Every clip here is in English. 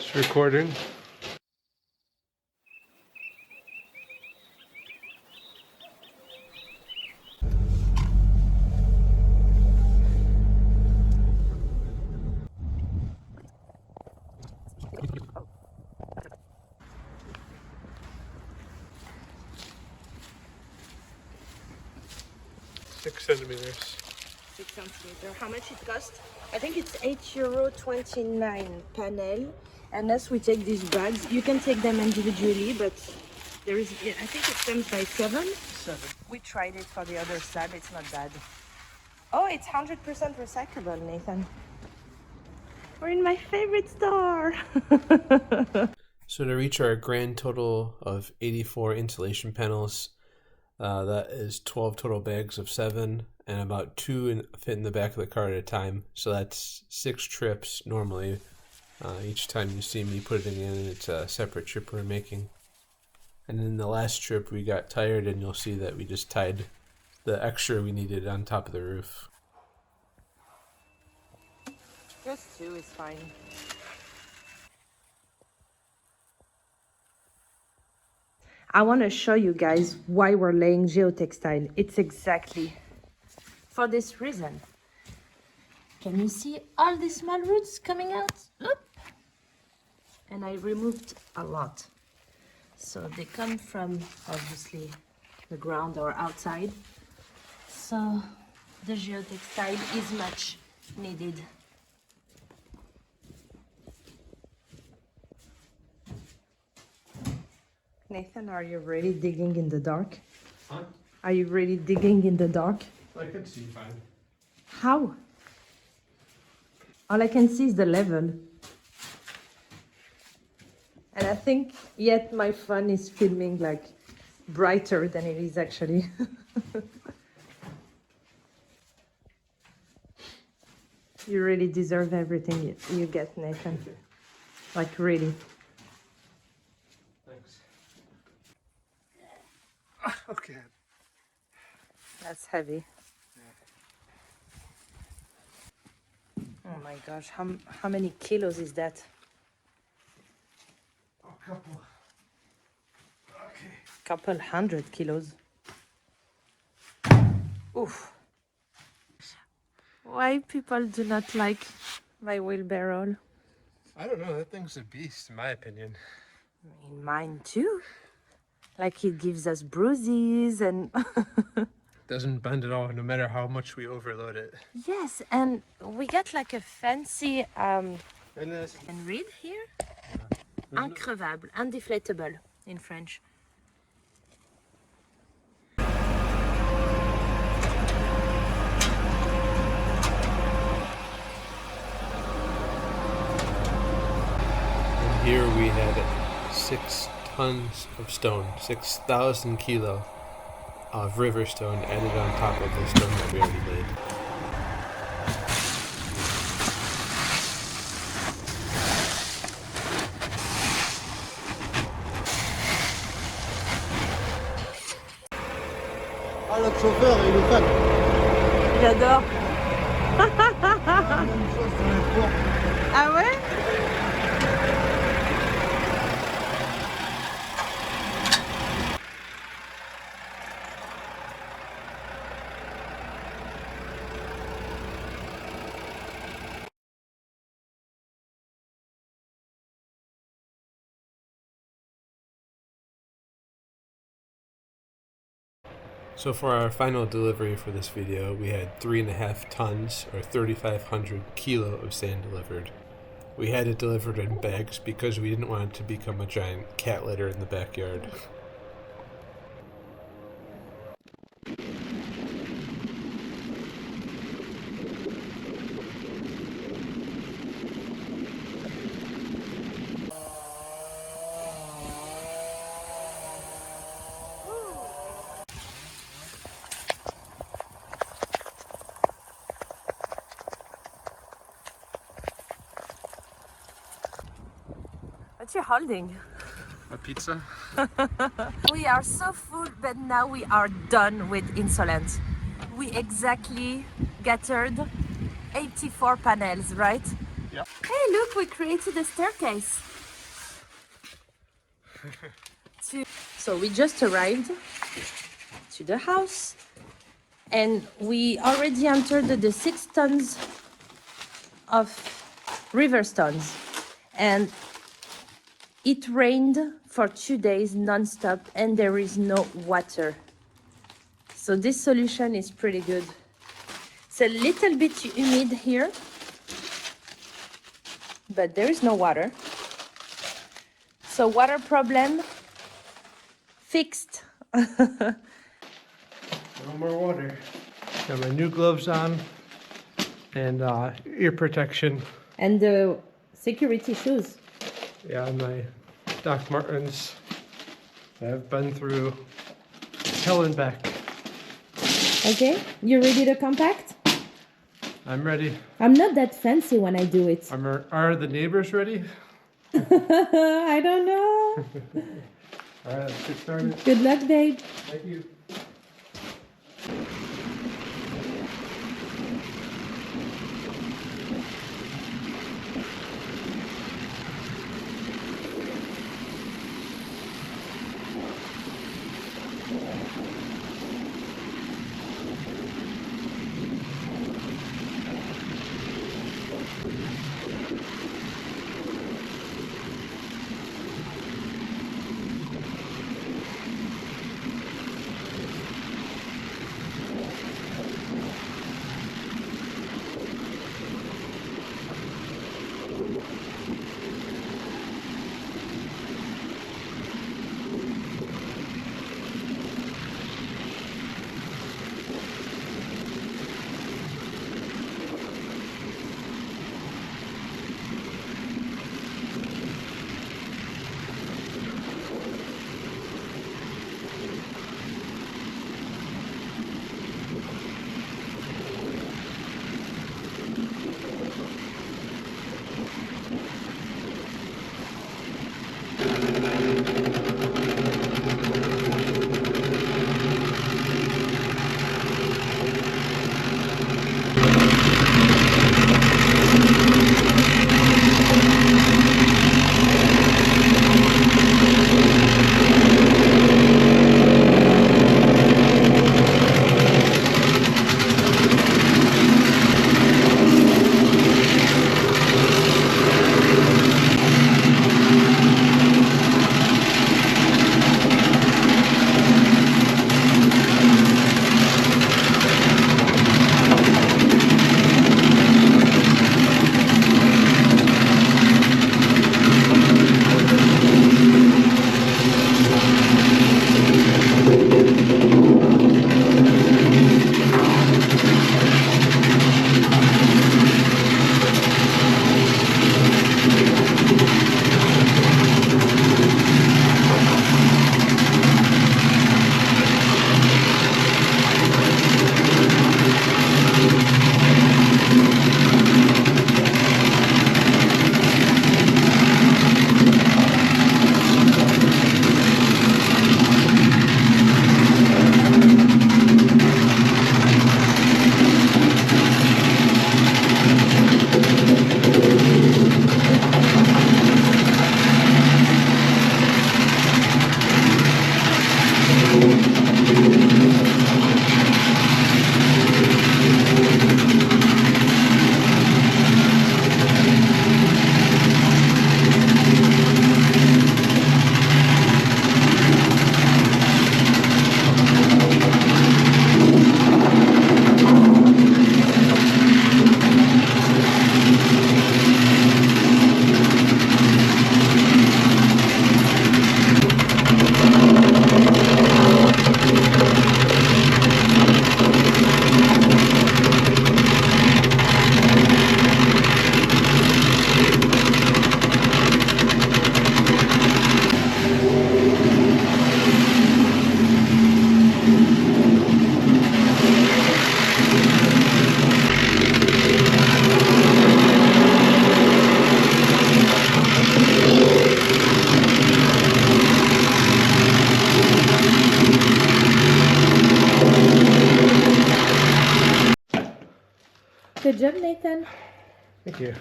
It's recording. Six centimeters. 6 centimeters. How much it cost? I think it's €8.29 panel. And as we take these bags, you can take them individually, but there is, I think it comes by seven. We tried it for the other slab. It's not bad. Oh, it's 100% recyclable, Nathan. We're in my favorite store. So to reach our grand total of 84 insulation panels, that is 12 total bags of 7, and about 2 fit in the back of the car at a time. So that's 6 trips normally. Each time you see me putting it in, it's a separate trip we're making. And then the last trip we got tired, and you'll see that we just tied the extra we needed on top of the roof. Just 2 is fine. I want to show you guys why we're laying geotextile. It's exactly for this reason. Can you see all the small roots coming out? Oop. And I removed a lot. So they come from, obviously, the ground or outside. So the geotextile is much needed. Nathan, are you really digging in the dark? Huh? Are you really digging in the dark? I can see fine. How? All I can see is the level. And I think yet my phone is filming like brighter than it is actually. You really deserve everything you get, Nathan. Like really. Thanks. Okay. That's heavy. Oh my gosh, how many kilos is that? A couple. Okay. Couple 100 kilos. Oof. Why people do not like my wheelbarrow? I don't know, that thing's a beast in my opinion. In mine too. Like it gives us bruises and Doesn't bend at all, no matter how much we overload it. yes, and we get like a fancy And and read here? Increvable, undeflatable in French. here we had 6 tons of stone, 6,000 kilo of river stone added on top of the stone that we already laid. Ah, notre chauffeur, il est fan. J'adore. Même chose sur les ports. Ah ouais? So for our final delivery for this video, we had 3.5 tons or 3,500 kilo of sand delivered. We had it delivered in bags because we didn't want it to become a giant cat litter in the backyard. What you holding? A pizza? We are so full, but now we are done with insolence. We exactly gathered 84 panels, right? Yeah. Hey, look, we created a staircase. So we just arrived to the house and we already entered the 6 tons of river stones, and it rained for 2 days non-stop and there is no water. So this solution is pretty good. It's a little bit humid here, but there is no water. So water problem fixed. No more water. Got my new gloves on and ear protection. And the security shoes. Yeah, my Doc Martens. I've been through hell and back. Okay, you ready to compact? I'm ready. I'm not that fancy when I do it. Are the neighbors ready? I don't know. All right, let's get started. Good luck, babe. Thank you. Good job, Nathan. Thank you.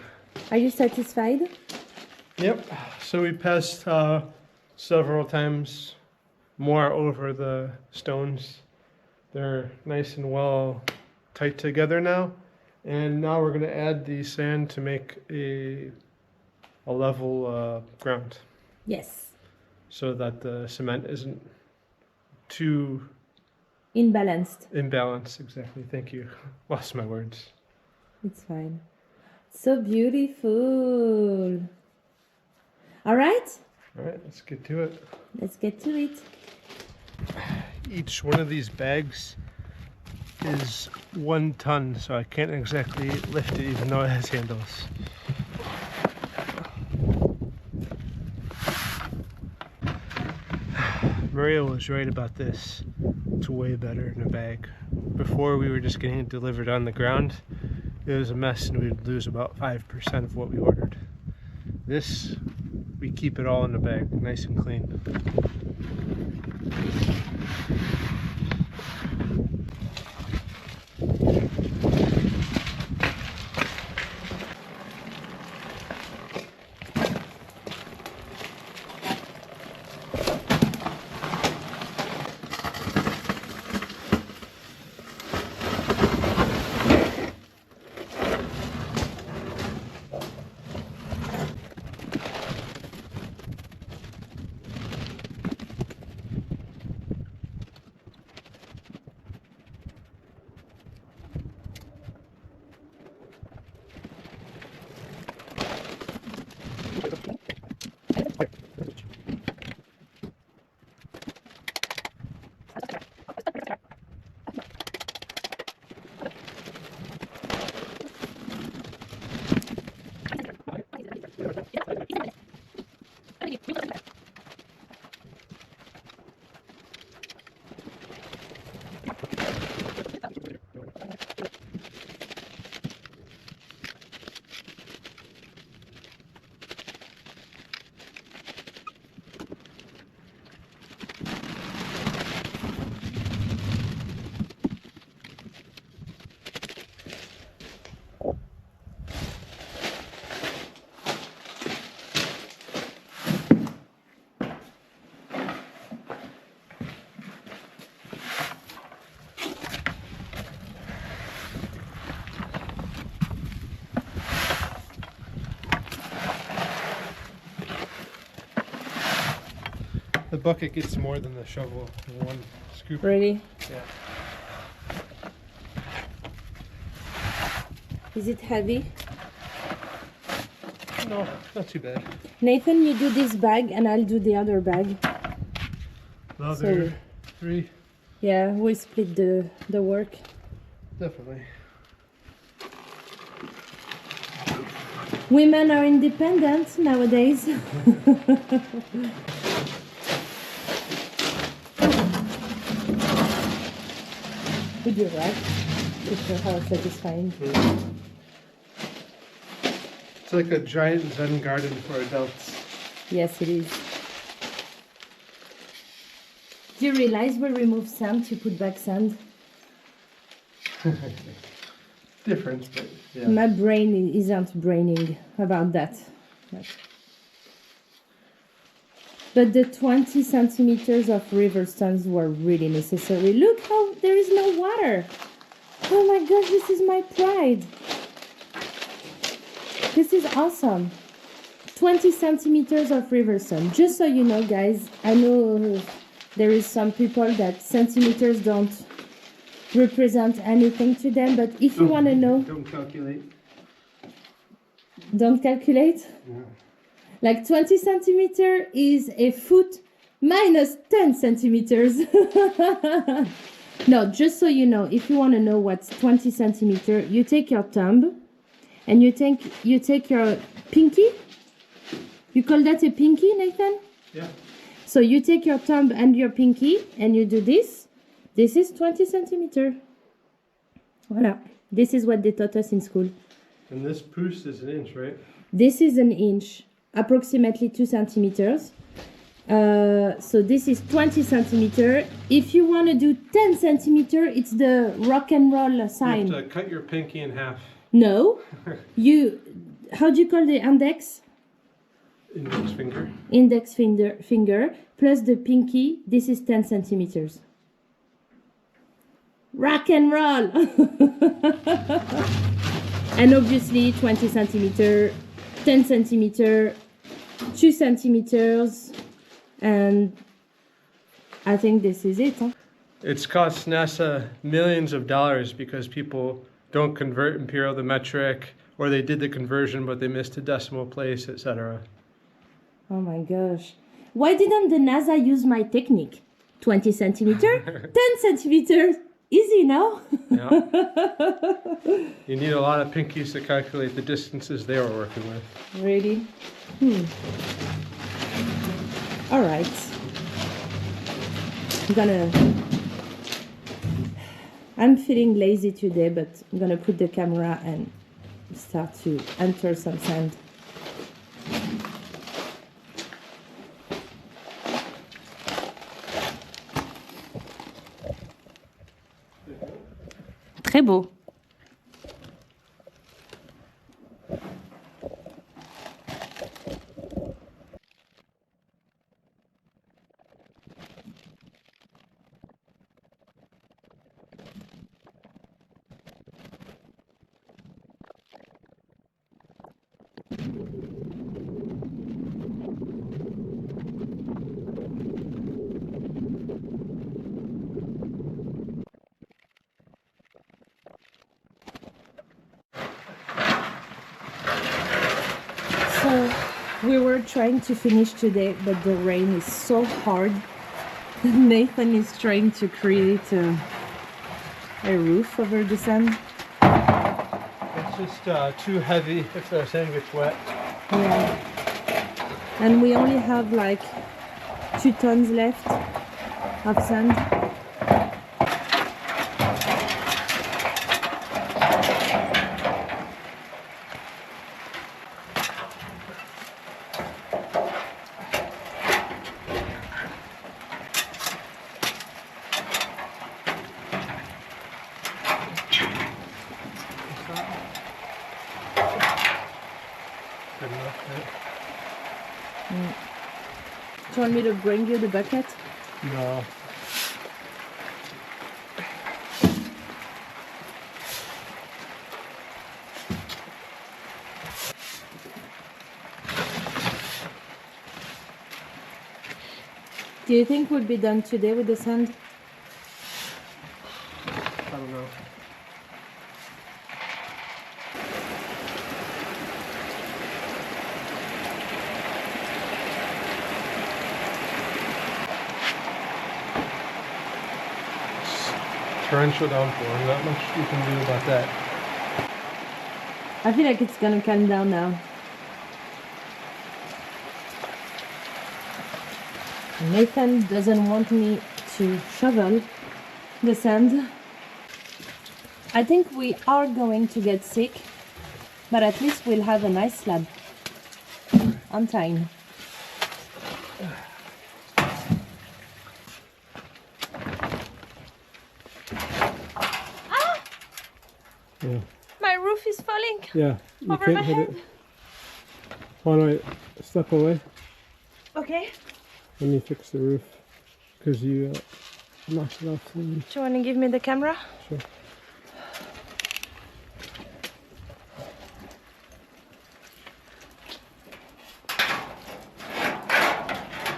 Are you satisfied? Yep. So we passed several times more over the stones. They're nice and well tight together now. And now we're going to add the sand to make a level ground Yes. so that the cement isn't too Imbalanced. imbalanced. Exactly. Thank you. Lost my words. It's fine. So beautiful. All right, All right, let's get to it. let's get to it. Each one of these bags is 1 ton, so I can't exactly lift it even though it has handles. Maria was right about this. It's way better in a bag. Before we were just getting it delivered on the ground. It was a mess and we'd lose about 5% of what we ordered. This, we keep it all in the bag, nice and clean. The bucket gets more than the shovel in one scoop. Really? Yeah. Is it heavy? No, not too bad. Nathan, you do this bag and I'll do the other bag. Another So- 3, Yeah, we'll split the work. definitely. Women are independent nowadays. Would you right? It's how satisfying. It's like a giant Zen garden for adults. Yes, it is. Do you realize we remove sand to put back sand? Different, but yeah. My brain isn't braining about that. But the 20 centimeters of river stones were really necessary. Look how there is no water. Oh my gosh, this is my pride. This is awesome. 20 centimeters of river stone. Just so you know, guys, I know there is some people that centimeters don't represent anything to them, but if you want to know, Don't calculate. don't calculate. Yeah. Like 20 centimeter is a foot minus 10 centimeters. No, just so you know, if you want to know what's 20 centimeter, you take your thumb and you take your pinky. You call that a pinky, Nathan? Yeah. So you take your thumb and your pinky and you do this. This is 20 centimeter. Voilà. This is what they taught us in school. And this pouce is an inch, right? This is an inch, approximately 2 centimeters. So this is 20 centimeter. If you want to do 10 centimeter, it's the rock and roll sign. You have to cut your pinky in half. No. How do you call the index? Index finger. Index finger plus the pinky. This is 10 centimeters. Rock and roll. And obviously 20 centimeter, 10 centimeter, 2 centimeters, and I think this is it. Huh? It's cost NASA millions of dollars because people don't convert imperial to metric, or they did the conversion but they missed a decimal place, etc. Oh my gosh. Why didn't the NASA use my technique? 20 centimeter, 10 centimeters. Easy, no? Yeah. You need a lot of pinkies to calculate the distances they were working with. Really? All right. I'm feeling lazy today, but I'm gonna put the camera and start to enter some sand. Très beau. So we were trying to finish today, but the rain is so hard. Nathan is trying to create a roof over the sand. It's just too heavy if the sand gets wet. Yeah. And we only have like 2 tons left of sand. Good enough, right? Do you want me to bring you the bucket? No. Do you think we'll be done today with the sand? I don't know. Torrential downpour, not much you can do about that. I feel like it's gonna calm down now. Nathan doesn't want me to shovel the sand. I think we are going to get sick, but at least we'll have a nice slab on time. Yeah. My roof is falling Yeah. You over can't my hit head. it. Why don't I step away? Okay. Let me fix the roof. Because you knocked it off. Do you want to give me the camera? Sure.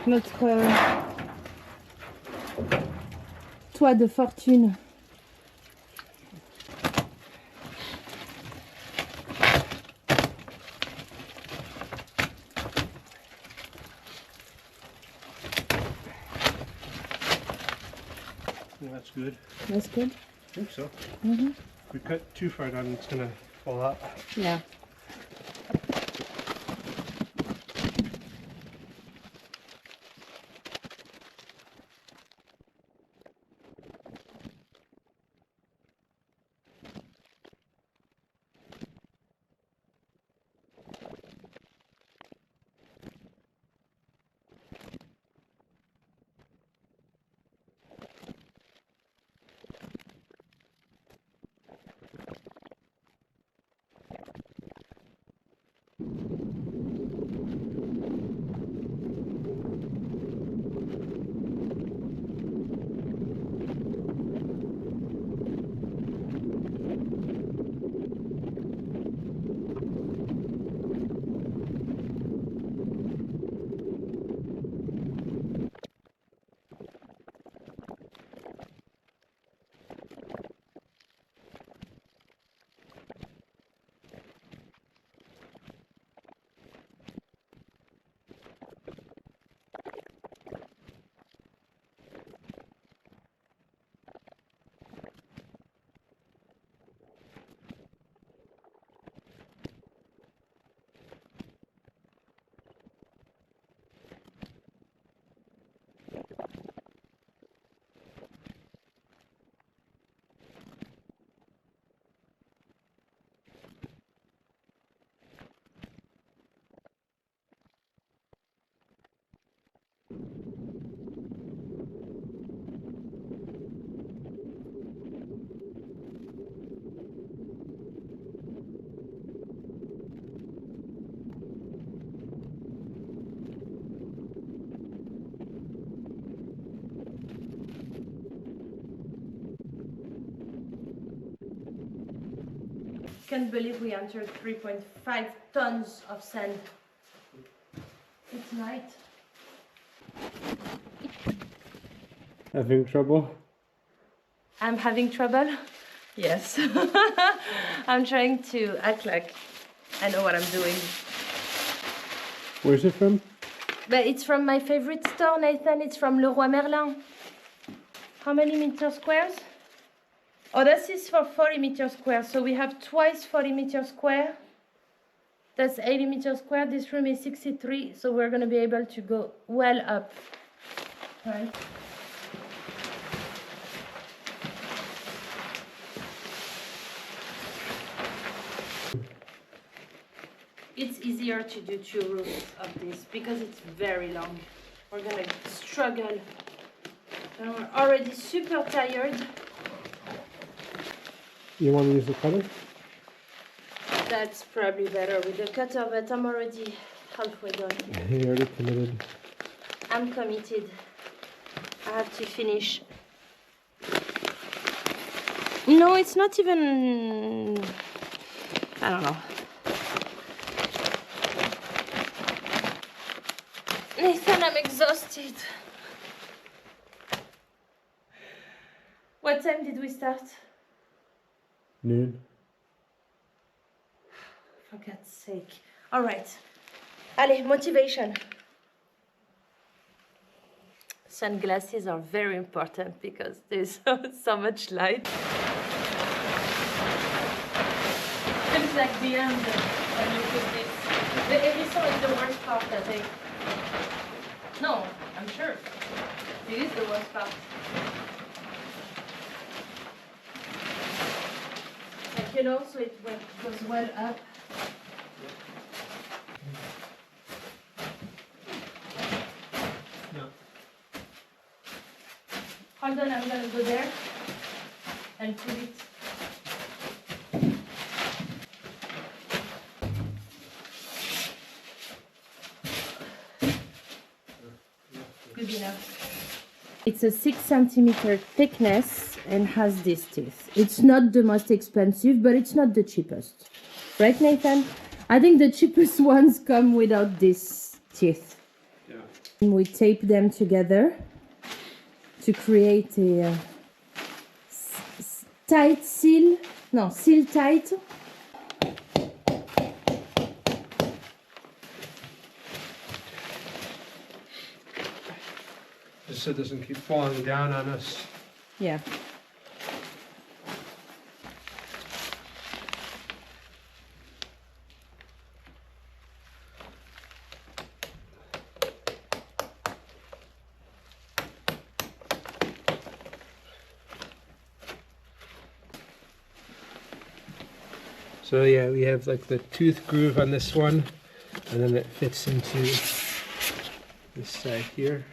Notre toit de fortune. Yeah, that's good. That's good. I think so. If we cut too far down, it's going to fall out. Yeah. can't believe we entered 3.5 tons of sand. It's night. Having trouble? I'm having trouble? Yes. I'm trying to act like I know what I'm doing. Where's it from? But it's from my favorite store, Nathan. It's from Leroy Merlin. How many meter squares? Oh, this is for 40 meter square. So we have twice 40 meter square. That's 80 meters square. This room is 63. So we're going to be able to go well up. Right? It's easier to do 2 rooms of this because it's very long. We're going to struggle. And we're already super tired. You want to use the cutter? That's probably better with the cutter, but I'm already halfway done. You're already committed. I'm committed. I have to finish. No, it's not even... I don't know. Nathan, I'm exhausted. What time did we start? Noon. For God's sake. All right. Allez, motivation. Sunglasses are very important because there's so much light. Feels like the end when you put this. The hérisson is the worst part, I think. No, I'm sure. It is the worst part. Like, you know, so it goes well up. No. Hold on, I'm gonna go there and put it. Good enough. It's a 6 centimeter thickness and has these teeth. It's not the most expensive, but it's not the cheapest. Right, Nathan? I think the cheapest ones come without these teeth. Yeah. And we tape them together to create a tight seal. No, seal tight. Just so it doesn't keep falling down on us. Yeah. So yeah, we have like the tooth groove on this one, and then it fits into this side here.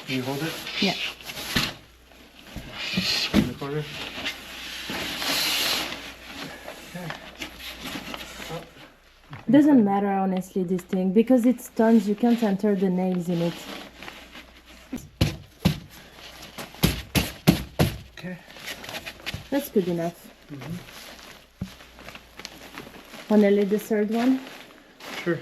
Can you hold it? Yeah. In the corner? Doesn't matter, honestly, this thing, because it's tons, you can't enter the nails in it. Okay. That's good enough. Wanna leave the third one? Sure.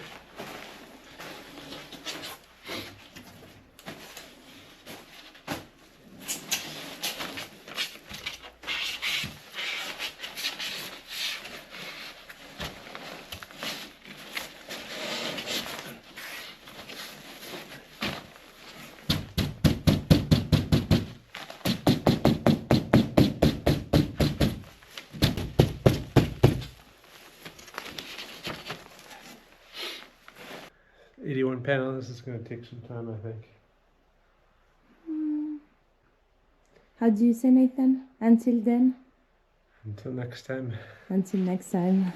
Panels. This is going to take some time, I think. How do you say, Nathan? Until then? Until next time. Until next time.